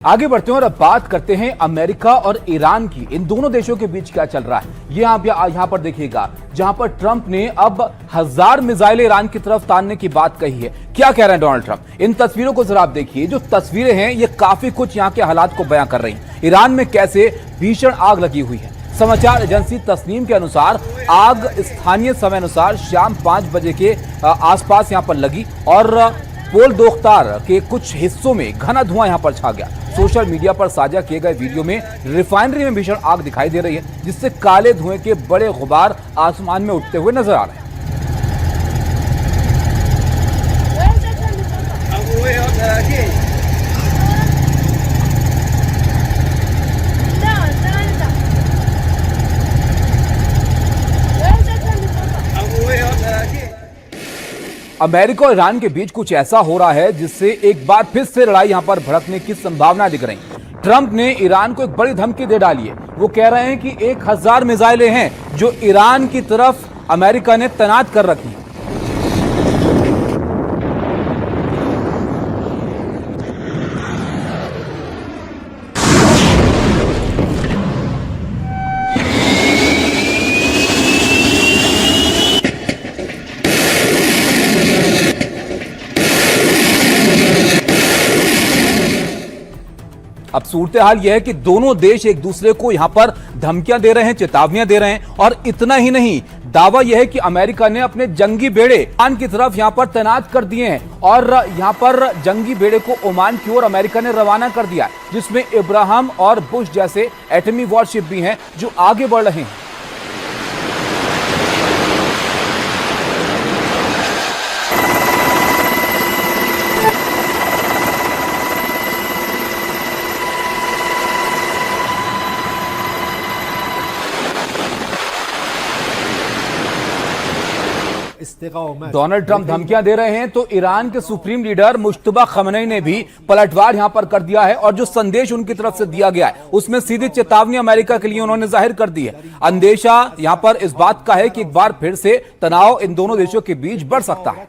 आगे बढ़ते हैं और अब बात करते हैं अमेरिका और ईरान की। इन दोनों देशों के बीच क्या चल रहा है ये आप यहां पर देखिएगा, जहां पर ट्रंप ने अब 1000 मिसाइलें ईरान की तरफ तानने की बात कही है। क्या कह रहे हैं डोनाल्ड ट्रंप? इन तस्वीरों को जरा आप देखिए। जो तस्वीरें हैं ये काफी कुछ यहां के हालात को बयां कर रही हैं। ईरान में कैसे भीषण आग लगी हुई है। समाचार एजेंसी तस्नीम के अनुसार आग स्थानीय समय अनुसार शाम 5 बजे के आसपास यहां पर लगी और पोल दोख्तार के कुछ हिस्सों में घना धुआं यहां पर छा गया। सोशल मीडिया पर साझा किए गए वीडियो में रिफाइनरी में भीषण आग दिखाई दे रही है, जिससे काले धुएं के बड़े गुबार आसमान में उठते हुए नजर आ रहे हैं। अमेरिका और ईरान के बीच कुछ ऐसा हो रहा है जिससे एक बार फिर से लड़ाई यहां पर भड़कने की संभावना दिख रही है। ट्रंप ने ईरान को एक बड़ी धमकी दे डाली है। वो कह रहे हैं कि 1000 मिसाइलें हैं जो ईरान की तरफ अमेरिका ने तैनात कर रखी है। अब सूरत हाल यह है कि दोनों देश एक दूसरे को यहां पर धमकियां दे रहे हैं, चेतावनियां दे रहे हैं। और इतना ही नहीं, दावा यह है कि अमेरिका ने अपने जंगी बेड़े ओमान की तरफ यहां पर तैनात कर दिए हैं और यहां पर जंगी बेड़े को ओमान की ओर अमेरिका ने रवाना कर दिया, जिसमें इब्राहिम और बुश जैसे एटमी वॉरशिप भी हैं जो आगे बढ़ रहे हैं। डोनाल्ड ट्रंप धमकियां दे रहे हैं तो ईरान के सुप्रीम लीडर मुश्तबा खमेनी ने भी पलटवार यहां पर कर दिया है और जो संदेश उनकी तरफ से दिया गया है उसमें सीधी चेतावनी अमेरिका के लिए उन्होंने जाहिर कर दी है। अंदेशा यहां पर इस बात का है कि एक बार फिर से तनाव इन दोनों देशों के बीच बढ़ सकता है।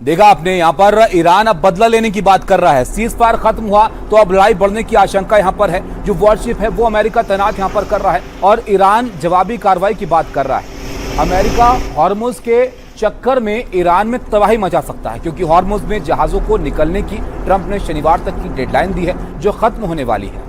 देखा आपने, यहां पर ईरान अब बदला लेने की बात कर रहा है। सीज फायर खत्म हुआ तो अब लड़ाई बढ़ने की आशंका यहां पर है। जो वॉरशिप है वो अमेरिका तैनात यहां पर कर रहा है और ईरान जवाबी कार्रवाई की बात कर रहा है। अमेरिका हॉर्मुज के चक्कर में ईरान में तबाही मचा सकता है, क्योंकि हॉर्मुज में जहाजों को निकलने की ट्रंप ने शनिवार तक की डेडलाइन दी है जो खत्म होने वाली है।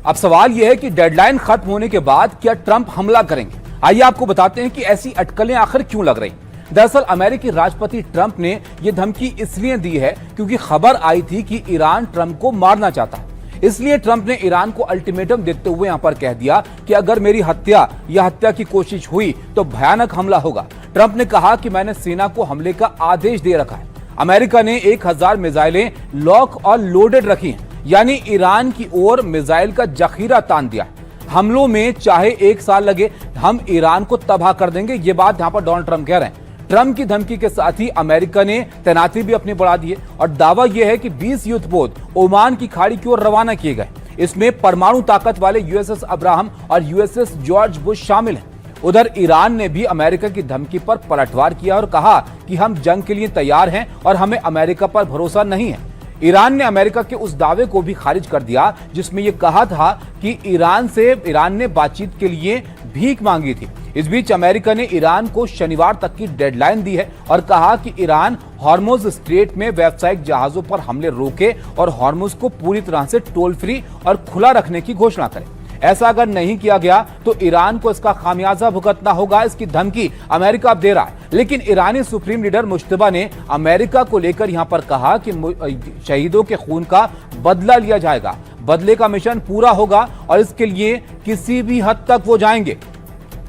अब सवाल यह है कि डेडलाइन खत्म होने के बाद क्या ट्रंप हमला करेंगे? आइए आपको बताते हैं कि ऐसी अटकलें आखिर क्यों लग रही। दरअसल अमेरिकी राष्ट्रपति ट्रंप ने यह धमकी इसलिए दी है क्योंकि खबर आई थी कि ईरान ट्रंप को मारना चाहता है। इसलिए ट्रंप ने ईरान को अल्टीमेटम देते हुए यहां पर कह दिया कि अगर मेरी हत्या या हत्या की कोशिश हुई तो भयानक हमला होगा। ट्रंप ने कहा कि मैंने सेना को हमले का आदेश दे रखा है। अमेरिका ने 1000 मिसाइलें लॉक और लोडेड रखी हैं, यानी ईरान की ओर मिसाइल का जखीरा तान दिया। हमलों में चाहे 1 साल लगे, हम ईरान को तबाह कर देंगे। ये बात यहां पर डोनाल्ड ट्रंप कह रहे हैं। ट्रंप की धमकी के साथ ही अमेरिका ने तैनाती भी अपनी बढ़ा दी है और दावा यह है कि 20 युद्धपोत ओमान की खाड़ी की ओर रवाना किए गए। इसमें परमाणु ताकत वाले यूएसएस अब्राहम और यूएसएस जॉर्ज बुश शामिल हैं। उधर ईरान ने भी अमेरिका की धमकी पर पलटवार किया और कहा कि हम जंग के लिए तैयार हैं और हमें अमेरिका पर भरोसा नहीं है। ईरान ने अमेरिका के उस दावे को भी खारिज कर दिया जिसमें यह कहा था कि ईरान ने बातचीत के लिए भीख मांगी थी। इस बीच अमेरिका ने ईरान को शनिवार तक की डेडलाइन दी है और कहा कि ईरान हॉर्मुज स्ट्रेट में व्यावसायिक जहाजों पर हमले रोके और हॉर्मुज को पूरी तरह से टोल फ्री और खुला रखने की घोषणा करे। ऐसा अगर नहीं किया गया तो ईरान को इसका खामियाजा भुगतना होगा। इसकी धमकी अमेरिका अब दे रहा है। लेकिन ईरानी सुप्रीम लीडर मुश्तबा ने अमेरिका को लेकर यहां पर कहा कि शहीदों के खून का बदला लिया जाएगा, बदले का मिशन पूरा होगा और इसके लिए किसी भी हद तक वो जाएंगे।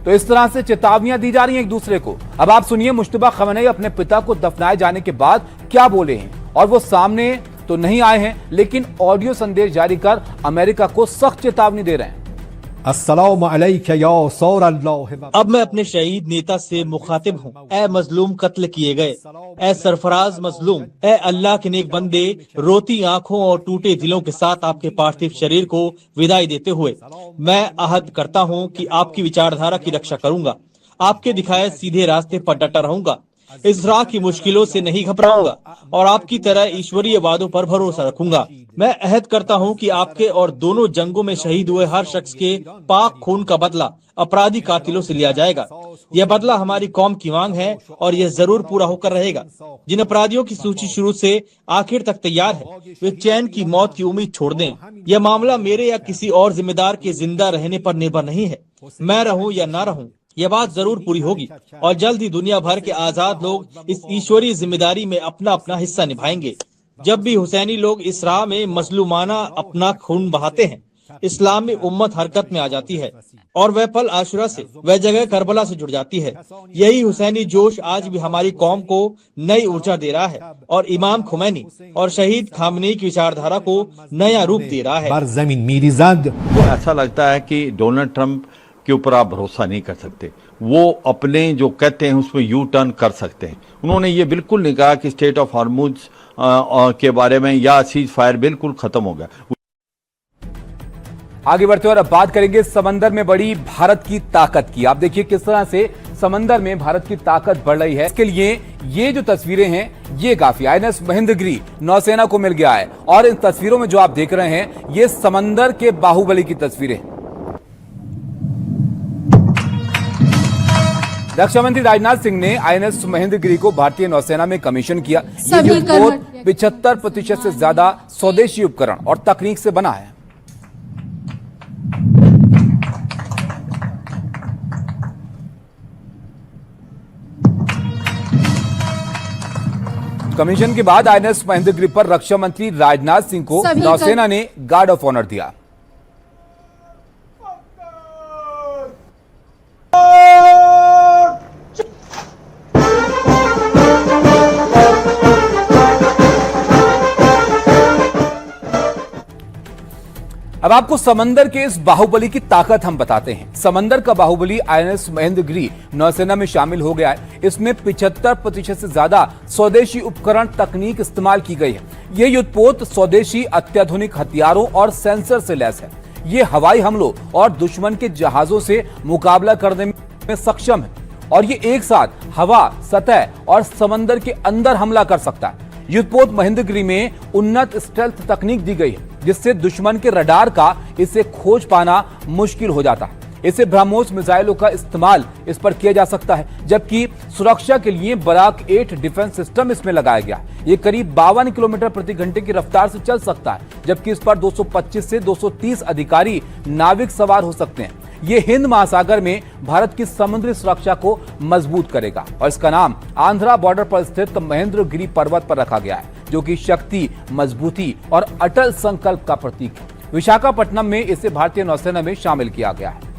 तो इस तरह से चेतावनियां दी जा रही हैं एक दूसरे को। अब आप सुनिए मुश्तबा खamenei अपने पिता को दफनाए जाने के बाद क्या बोले हैं, और वो सामने तो नहीं आए हैं लेकिन ऑडियो संदेश जारी कर अमेरिका को सख्त चेतावनी दे रहे हैं। अस्सलामु अलैका या सौर अल्लाह। अब मैं अपने शहीद नेता से मुखातिब हूँ। ए मजलूम कत्ल किए गए, ए सरफराज मजलूम, ए अल्लाह के नेक बंदे, रोती आंखों और टूटे दिलों के साथ आपके पार्थिव शरीर को विदाई देते हुए मैं अहद करता हूँ कि आपकी विचारधारा की रक्षा करूंगा, आपके दिखाए सीधे रास्ते पर डटा रहूंगा, इस राह की मुश्किलों से नहीं घबराऊंगा और आपकी तरह ईश्वरीय वादों पर भरोसा रखूंगा। मैं अहद करता हूं कि आपके और दोनों जंगों में शहीद हुए हर शख्स के पाक खून का बदला अपराधी कातिलों से लिया जाएगा। यह बदला हमारी कौम की मांग है और यह जरूर पूरा होकर रहेगा। जिन अपराधियों की सूची शुरू से आखिर तक तैयार है वे चैन की मौत की उम्मीद छोड़ दें। यह मामला मेरे या किसी और जिम्मेदार के जिंदा रहने पर निर्भर नहीं है। मैं रहूं या ना रहूं, यह बात जरूर पूरी होगी और जल्द ही दुनिया भर के आजाद लोग इस ईश्वरीय जिम्मेदारी में अपना अपना हिस्सा निभाएंगे। जब भी हुसैनी लोग इस राह में मजलूमाना अपना खून बहाते हैं, इस्लाम में उम्मत हरकत में आ जाती है और वह पल आशुरा से, वह जगह करबला से जुड़ जाती है। यही हुसैनी जोश आज भी हमारी कौम को नई ऊर्जा दे रहा है और इमाम खुमैनी और शहीद खामनेई की विचारधारा को नया रूप दे रहा है। जमीन मीरिजाद तो ऐसा लगता है कि डोनाल्ड ट्रंप के ऊपर आप भरोसा नहीं कर सकते। वो अपने जो कहते हैं उसमें यू टर्न कर सकते हैं। उन्होंने ये बिल्कुल नहीं कहा कि स्टेट ऑफ हॉर्मुज के बारे में या सीज फायर बिल्कुल खत्म हो गया। आगे बढ़ते और अब बात करेंगे समंदर में बड़ी भारत की ताकत की। आप देखिए किस तरह से समंदर में भारत की ताकत बढ़ रही है। इसके लिए ये जो तस्वीरें हैं ये काफी, आईएनएस महेंद्रगिरी नौसेना को मिल गया है और इन तस्वीरों में जो आप देख रहे हैं ये समंदर के बाहुबली की तस्वीरें। रक्षा मंत्री राजनाथ सिंह ने आईएनएस महेंद्रगिरी को भारतीय नौसेना में कमीशन किया। ये युद्धपोत 75% से ज्यादा स्वदेशी उपकरण और तकनीक से बना है। कमीशन के बाद आईएनएस महेंद्रगिरी पर रक्षा मंत्री राजनाथ सिंह को नौसेना ने गार्ड ऑफ ऑनर दिया। अब आपको समंदर के इस बाहुबली की ताकत हम बताते हैं। समंदर का बाहुबली आईएनएस महेंद्रगिरी नौसेना में शामिल हो गया है। इसमें 75% से ज्यादा स्वदेशी उपकरण तकनीक इस्तेमाल की गई है। यह युद्धपोत स्वदेशी अत्याधुनिक हथियारों और सेंसर से लैस है। ये हवाई हमलों और दुश्मन के जहाजों से मुकाबला करने में सक्षम है और ये एक साथ हवा, सतह और समंदर के अंदर हमला कर सकता है। युद्धपोत महेंद्रगिरी में उन्नत स्टेल्थ तकनीक दी गई है जिससे दुश्मन के रडार का इसे खोज पाना मुश्किल हो जाता है। इसे ब्रह्मोस मिसाइलों का इस्तेमाल इस पर किया जा सकता है, जबकि सुरक्षा के लिए बराक 8 डिफेंस सिस्टम इसमें लगाया गया। ये करीब 52 किलोमीटर प्रति घंटे की रफ्तार से चल सकता है, जबकि इस पर 225 से 230 अधिकारी नाविक सवार हो सकते हैं। ये हिंद महासागर में भारत की समुद्री सुरक्षा को मजबूत करेगा और इसका नाम आंध्रा बॉर्डर पर स्थित महेंद्रगिरी पर्वत पर रखा गया है, जो कि शक्ति, मजबूती और अटल संकल्प का प्रतीक है। विशाखापट्टनम में इसे भारतीय नौसेना में शामिल किया गया है।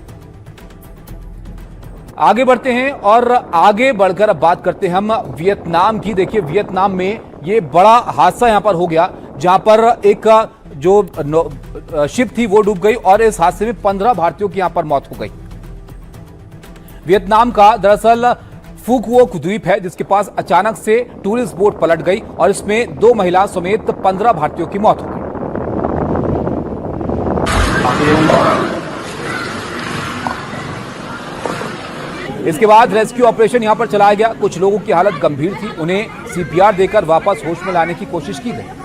आगे बढ़ते हैं और आगे बढ़कर अब बात करते हैं हम वियतनाम की। देखिए वियतनाम में ये बड़ा हादसा यहां पर हो गया, जहां पर एक जो शिप थी वो डूब गई और इस हादसे में 15 भारतीयों की यहां पर मौत हो गई। वियतनाम का दरअसल फुक वोक द्वीप है जिसके पास अचानक से टूरिस्ट बोट पलट गई और इसमें 2 महिलाओं समेत 15 भारतीयों की मौत हो गई। इसके बाद रेस्क्यू ऑपरेशन यहां पर चलाया गया। कुछ लोगों की हालत गंभीर थी, उन्हें सीपीआर देकर वापस होश में लाने की कोशिश की गई।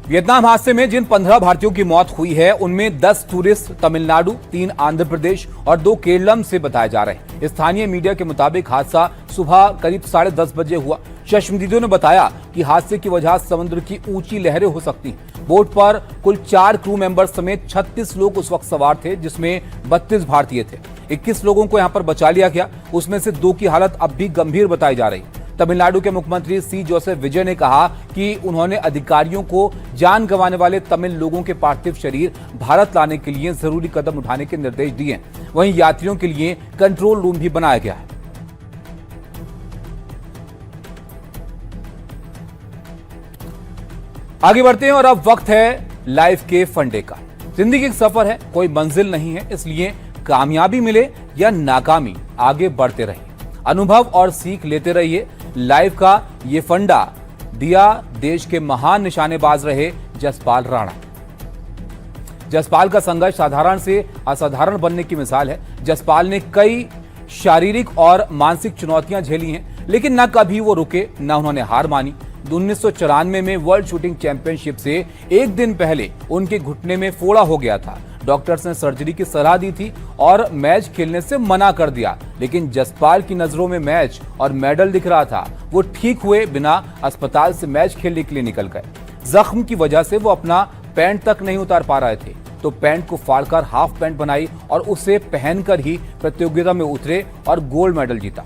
वियतनाम हादसे में जिन 15 भारतीयों की मौत हुई है उनमें 10 टूरिस्ट तमिलनाडु, 3 आंध्र प्रदेश और 2 केरलम से बताए जा रहे हैं। स्थानीय मीडिया के मुताबिक हादसा सुबह करीब 10:30 बजे हुआ। चश्मदीदों ने बताया कि हादसे की वजह समुद्र की ऊंची लहरें हो सकती हैं। बोट पर कुल 4 क्रू मेंबर समेत 36 लोग उस वक्त सवार थे, जिसमें 32 भारतीय थे। 21 लोगों को यहां पर बचा लिया गया, उसमें से 2 की हालत अब भी गंभीर बताई जा रही। तमिलनाडु के मुख्यमंत्री सी जोसेफ विजय ने कहा कि उन्होंने अधिकारियों को जान गंवाने वाले तमिल लोगों के पार्थिव शरीर भारत लाने के लिए जरूरी कदम उठाने के निर्देश दिए। वहीं यात्रियों के लिए कंट्रोल रूम भी बनाया गया है। आगे बढ़ते हैं और अब वक्त है लाइफ के फंडे का। जिंदगी एक सफर है, कोई मंजिल नहीं है, इसलिए कामयाबी मिले या नाकामी आगे बढ़ते रहिए, अनुभव और सीख लेते रहिए। लाइफ का ये फंडा दिया देश के महान निशानेबाज रहे जसपाल राणा। जसपाल का संघर्ष साधारण से असाधारण बनने की मिसाल है। जसपाल ने कई शारीरिक और मानसिक चुनौतियां झेली हैं, लेकिन न कभी वो रुके, न उन्होंने हार मानी। 1994 में वर्ल्ड शूटिंग चैंपियनशिप से एक दिन पहले उनके घुटने में फोड़ा हो गया था। डॉक्टर्स ने सर्जरी की सलाह दी थी और मैच खेलने से मना कर दिया, लेकिन जसपाल की नजरों में मैच और मेडल दिख रहा था। वो ठीक हुए बिना अस्पताल से मैच खेलने के लिए निकल गए। जख्म की वजह से वो अपना पैंट तक नहीं उतार पा रहे थे, तो पैंट को फाड़कर हाफ पैंट बनाई और उसे पहनकर ही प्रतियोगिता में उतरे और गोल्ड मेडल जीता।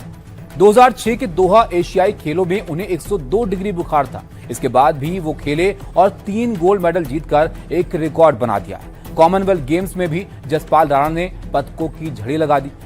2006 के दोहा एशियाई खेलों में उन्हें 102 डिग्री बुखार था। इसके बाद भी वो खेले और 3 गोल्ड मेडल जीतकर एक रिकॉर्ड बना दिया। कॉमनवेल्थ गेम्स में भी जसपाल राणा ने पदकों की झड़ी लगा दी।